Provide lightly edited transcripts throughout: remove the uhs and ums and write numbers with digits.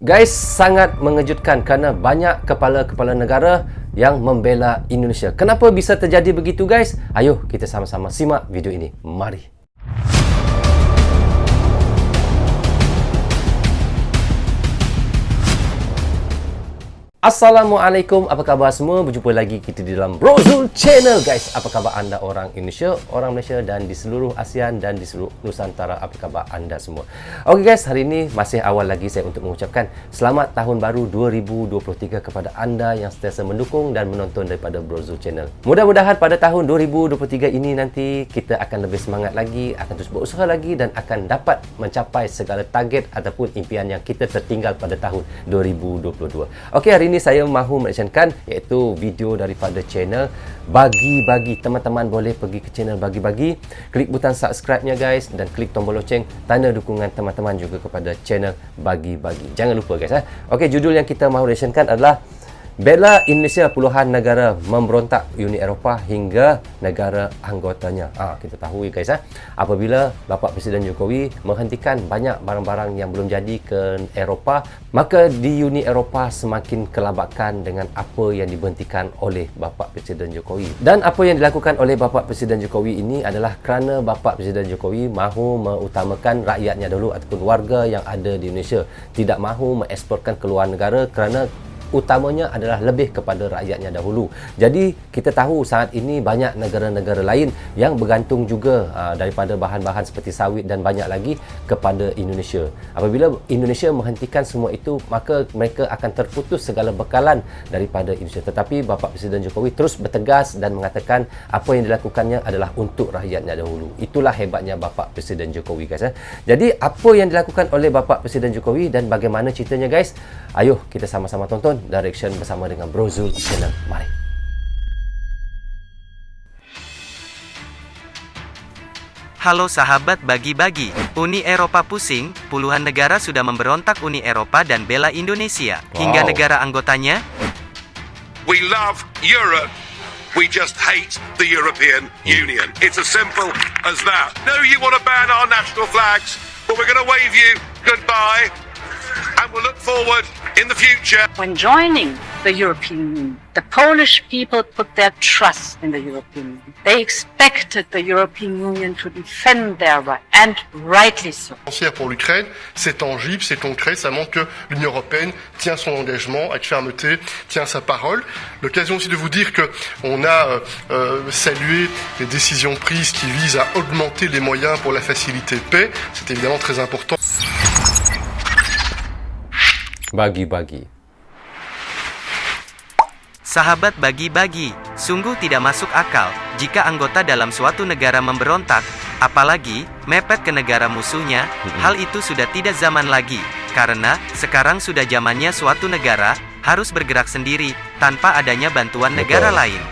Guys, sangat mengejutkan kerana banyak kepala-kepala negara yang membela Indonesia. Kenapa bisa terjadi begitu, guys? Ayo kita sama-sama simak video ini. Mari. Assalamualaikum, apa khabar semua? Berjumpa lagi kita di dalam Brozul Channel, guys. Apa khabar anda orang Indonesia, orang Malaysia dan di seluruh ASEAN dan di seluruh Nusantara? Apa khabar anda semua? Okey guys, hari ini masih awal lagi saya untuk mengucapkan selamat tahun baru 2023 kepada anda yang sentiasa mendukung dan menonton daripada Brozul Channel. Mudah-mudahan pada tahun 2023 ini nanti kita akan lebih semangat lagi, akan terus berusaha lagi dan akan dapat mencapai segala target ataupun impian yang kita tertinggal pada tahun 2022. Okey, hari ini saya mahu menyaksikan iaitu video daripada channel Bagi-Bagi. Teman-teman boleh pergi ke channel Bagi-Bagi, klik butang subscribe-nya guys dan klik tombol loceng, tanda dukungan teman-teman juga kepada channel Bagi-Bagi. Jangan lupa guys. Okey, judul yang kita mahu menyaksikan adalah Bela Indonesia, puluhan negara memberontak Uni Eropah hingga negara anggotanya. Kita tahu guys, apabila Bapak Presiden Jokowi menghentikan banyak barang-barang yang belum jadi ke Eropah, maka di Uni Eropah semakin kelabakan dengan apa yang diberhentikan oleh Bapak Presiden Jokowi. Dan apa yang dilakukan oleh Bapak Presiden Jokowi ini adalah kerana Bapak Presiden Jokowi mahu mengutamakan rakyatnya dulu ataupun warga yang ada di Indonesia, tidak mahu mengeksporkan ke luar negara kerana utamanya adalah lebih kepada rakyatnya dahulu. Jadi kita tahu saat ini banyak negara-negara lain yang bergantung juga daripada bahan-bahan seperti sawit dan banyak lagi kepada Indonesia. Apabila Indonesia menghentikan semua itu, maka mereka akan terputus segala bekalan daripada Indonesia. Tetapi Bapak Presiden Jokowi terus bertegas dan mengatakan apa yang dilakukannya adalah untuk rakyatnya dahulu. Itulah hebatnya Bapak Presiden Jokowi guys. Jadi apa yang dilakukan oleh Bapak Presiden Jokowi dan bagaimana ceritanya guys? Ayo kita sama-sama tonton direction bersama dengan Brozul Channel. Mari. Halo sahabat Bagi-Bagi. Uni Eropa pusing, puluhan negara sudah memberontak Uni Eropa dan bela Indonesia. Hingga negara anggotanya. We love Europe. We just hate the European Union. It's as simple as that. No, you want to ban our national flags, but we're going to wave you goodbye. And we'll look forward in the future. When joining the European Union, the Polish people put their trust in the European Union. They expected the European Union to defend their rights, and rightly so. Pour l'Ukraine, c'est tangible, c'est concret, ça montre que l'Union européenne tient son engagement avec fermeté, tient sa parole. L'occasion aussi de vous dire que on a salué les décisions prises qui visent à augmenter les moyens pour la facilité de paix. C'est évidemment très important. Bagi-Bagi. Sahabat Bagi-Bagi, sungguh tidak masuk akal jika anggota dalam suatu negara memberontak, apalagi mepet ke negara musuhnya. Hal itu sudah tidak zaman lagi, karena sekarang sudah zamannya suatu negara harus bergerak sendiri tanpa adanya bantuan negara lain.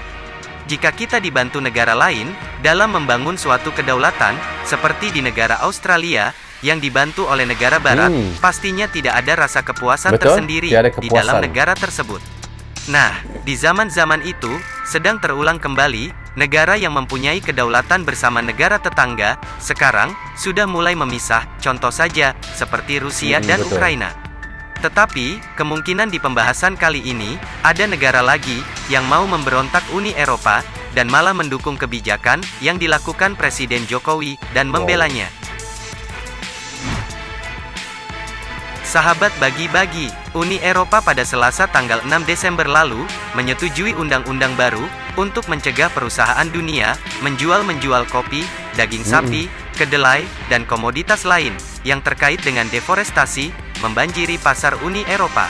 Jika kita dibantu negara lain dalam membangun suatu kedaulatan, seperti di negara Australia yang dibantu oleh negara barat, pastinya tidak ada rasa kepuasan tersendiri di dalam negara tersebut. Nah, di zaman-zaman itu, sedang terulang kembali, negara yang mempunyai kedaulatan bersama negara tetangga, sekarang, sudah mulai memisah, contoh saja, seperti Rusia dan Ukraina. Tetapi, kemungkinan di pembahasan kali ini, ada negara lagi, yang mau memberontak Uni Eropa, dan malah mendukung kebijakan, yang dilakukan Presiden Jokowi, dan membelanya. Sahabat Bagi-Bagi, Uni Eropa pada Selasa tanggal 6 Desember lalu, menyetujui undang-undang baru, untuk mencegah perusahaan dunia, menjual kopi, daging sapi, kedelai, dan komoditas lain, yang terkait dengan deforestasi, membanjiri pasar Uni Eropa.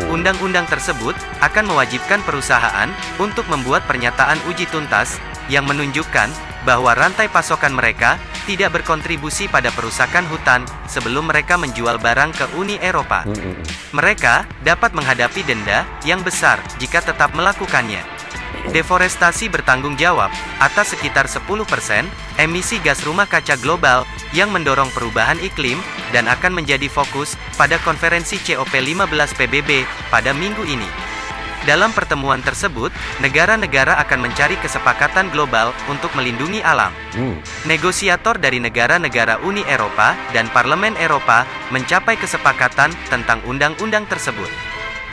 Undang-undang tersebut, akan mewajibkan perusahaan, untuk membuat pernyataan uji tuntas, yang menunjukkan, bahwa rantai pasokan mereka, tidak berkontribusi pada perusakan hutan, sebelum mereka menjual barang ke Uni Eropa. Mereka, dapat menghadapi denda, yang besar, jika tetap melakukannya. Deforestasi bertanggung jawab, atas sekitar 10%, emisi gas rumah kaca global, yang mendorong perubahan iklim, dan akan menjadi fokus, pada konferensi COP15 PBB, pada minggu ini. Dalam pertemuan tersebut, negara-negara akan mencari kesepakatan global untuk melindungi alam. Negosiator dari negara-negara Uni Eropa dan Parlemen Eropa mencapai kesepakatan tentang undang-undang tersebut.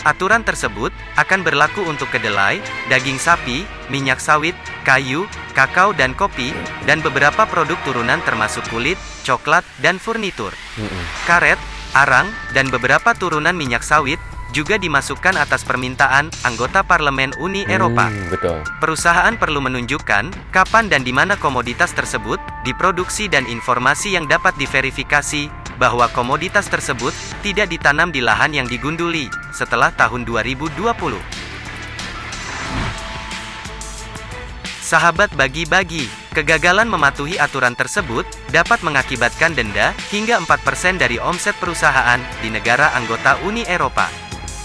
Aturan tersebut akan berlaku untuk kedelai, daging sapi, minyak sawit, kayu, kakao dan kopi, dan beberapa produk turunan termasuk kulit, coklat, dan furnitur. Karet, arang, dan beberapa turunan minyak sawit juga dimasukkan atas permintaan anggota Parlemen Uni Eropa. Betul. Perusahaan perlu menunjukkan kapan dan di mana komoditas tersebut diproduksi dan informasi yang dapat diverifikasi bahwa komoditas tersebut tidak ditanam di lahan yang digunduli setelah tahun 2020. Sahabat bagi-bagi, kegagalan mematuhi aturan tersebut dapat mengakibatkan denda hingga 4% dari omset perusahaan di negara anggota Uni Eropa.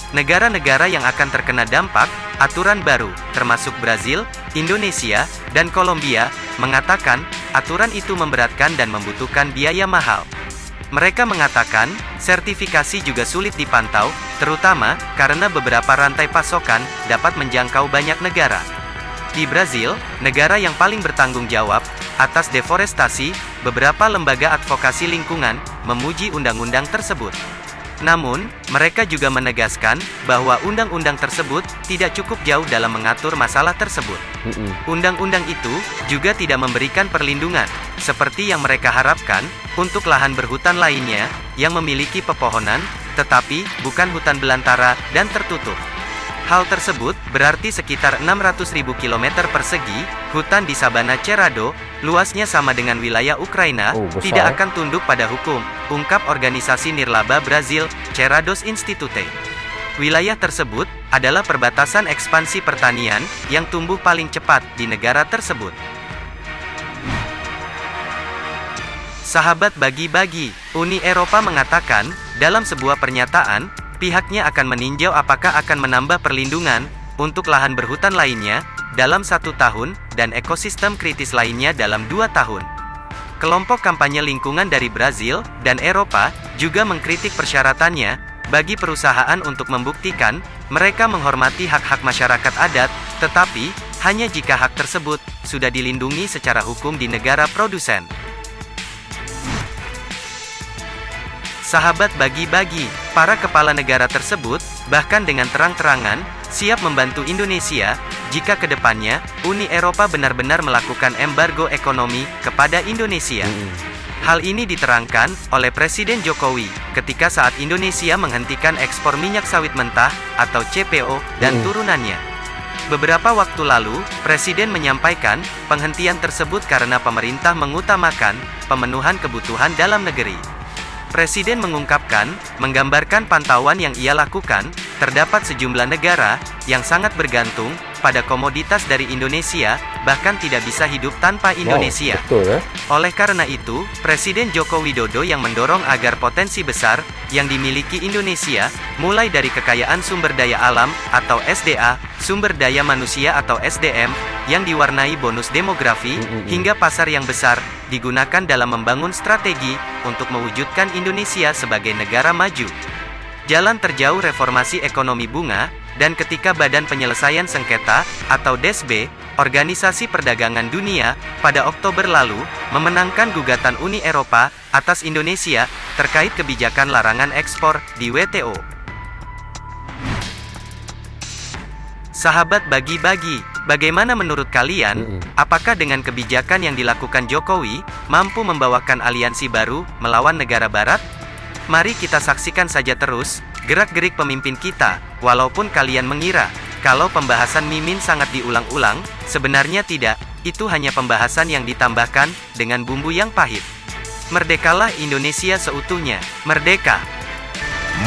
Negara-negara yang akan terkena dampak aturan baru, termasuk Brazil, Indonesia, dan Kolombia, mengatakan aturan itu memberatkan dan membutuhkan biaya mahal. Mereka mengatakan, sertifikasi juga sulit dipantau, terutama karena beberapa rantai pasokan dapat menjangkau banyak negara. Di Brazil, negara yang paling bertanggung jawab atas deforestasi, beberapa lembaga advokasi lingkungan memuji undang-undang tersebut. Namun, mereka juga menegaskan bahwa undang-undang tersebut tidak cukup jauh dalam mengatur masalah tersebut. Undang-undang itu juga tidak memberikan perlindungan, seperti yang mereka harapkan, untuk lahan berhutan lainnya, yang memiliki pepohonan, tetapi bukan hutan belantara dan tertutup. Hal tersebut berarti sekitar 600.000 km persegi, hutan di Sabana Cerrado, luasnya sama dengan wilayah Ukraina, tidak akan tunduk pada hukum, ungkap organisasi nirlaba Brazil, Cerrados Institute. Wilayah tersebut adalah perbatasan ekspansi pertanian yang tumbuh paling cepat di negara tersebut. Sahabat bagi-bagi, Uni Eropa mengatakan, dalam sebuah pernyataan, pihaknya akan meninjau apakah akan menambah perlindungan untuk lahan berhutan lainnya dalam 1 tahun dan ekosistem kritis lainnya dalam 2 tahun. Kelompok kampanye lingkungan dari Brazil dan Eropa juga mengkritik persyaratannya bagi perusahaan untuk membuktikan mereka menghormati hak-hak masyarakat adat, tetapi hanya jika hak tersebut sudah dilindungi secara hukum di negara produsen. Sahabat bagi-bagi, para kepala negara tersebut, bahkan dengan terang-terangan, siap membantu Indonesia, jika kedepannya, Uni Eropa benar-benar melakukan embargo ekonomi kepada Indonesia. Hal ini diterangkan oleh Presiden Jokowi, ketika saat Indonesia menghentikan ekspor minyak sawit mentah, atau CPO, dan turunannya. Beberapa waktu lalu, Presiden menyampaikan, penghentian tersebut karena pemerintah mengutamakan, pemenuhan kebutuhan dalam negeri. Presiden mengungkapkan, menggambarkan pantauan yang ia lakukan, terdapat sejumlah negara yang sangat bergantung pada komoditas dari Indonesia, bahkan tidak bisa hidup tanpa Indonesia. Betul, ya? Oleh karena itu, Presiden Joko Widodo yang mendorong agar potensi besar yang dimiliki Indonesia, mulai dari kekayaan sumber daya alam atau SDA, sumber daya manusia atau SDM, yang diwarnai bonus demografi, hingga pasar yang besar, digunakan dalam membangun strategi untuk mewujudkan Indonesia sebagai negara maju. Jalan terjauh reformasi ekonomi bunga, dan ketika Badan Penyelesaian Sengketa, atau DSB, Organisasi Perdagangan Dunia, pada Oktober lalu, memenangkan gugatan Uni Eropa atas Indonesia terkait kebijakan larangan ekspor di WTO. Sahabat bagi-bagi, bagaimana menurut kalian? Apakah dengan kebijakan yang dilakukan Jokowi, mampu membawakan aliansi baru melawan negara barat? Mari kita saksikan saja terus gerak-gerik pemimpin kita, walaupun kalian mengira kalau pembahasan Mimin sangat diulang-ulang, sebenarnya tidak, itu hanya pembahasan yang ditambahkan dengan bumbu yang pahit. Merdekalah Indonesia seutuhnya, merdeka!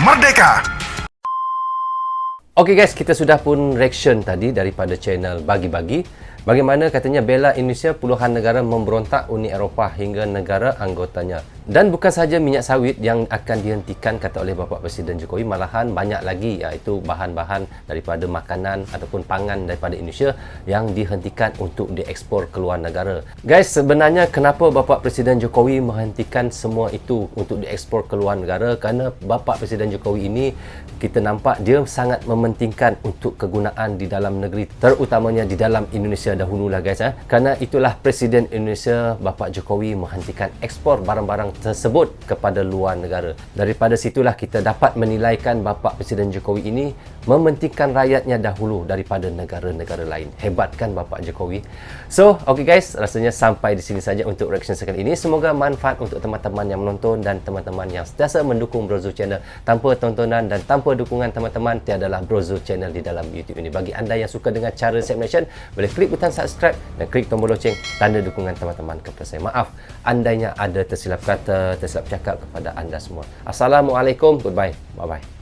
Merdeka! Oke guys, kita sudah pun reaction tadi daripada channel Bagi-Bagi. Bagaimana katanya bela Indonesia, puluhan negara memberontak Uni Eropa hingga negara anggotanya Dan bukan saja minyak sawit yang akan dihentikan kata oleh Bapak Presiden Jokowi, malahan banyak lagi iaitu bahan-bahan daripada makanan ataupun pangan daripada Indonesia yang dihentikan untuk diekspor ke luar negara. Guys, sebenarnya kenapa Bapak Presiden Jokowi menghentikan semua itu untuk diekspor ke luar negara? Kerana Bapak Presiden Jokowi ini kita nampak dia sangat mementingkan untuk kegunaan di dalam negeri, terutamanya di dalam Indonesia dahululah guys. Kerana itulah Presiden Indonesia Bapak Jokowi menghentikan ekspor barang-barang tersebut kepada luar negara. Daripada situlah kita dapat menilaikan Bapak Presiden Jokowi ini mementingkan rakyatnya dahulu daripada negara-negara lain. Hebat kan Bapak Jokowi? So, okay guys, rasanya sampai di sini saja untuk reaction sekali ini. Semoga manfaat untuk teman-teman yang menonton dan teman-teman yang sentiasa mendukung Brozo Channel. Tanpa tontonan dan tanpa dukungan teman-teman, tiadalah Brozo Channel di dalam YouTube ini. Bagi anda yang suka dengan cara saya reaction, boleh klik butang subscribe dan klik tombol loceng, tanda dukungan teman-teman kepada saya. Maaf, andainya ada tersilap kata, tersilap cakap kepada anda semua. Assalamualaikum, goodbye, bye-bye.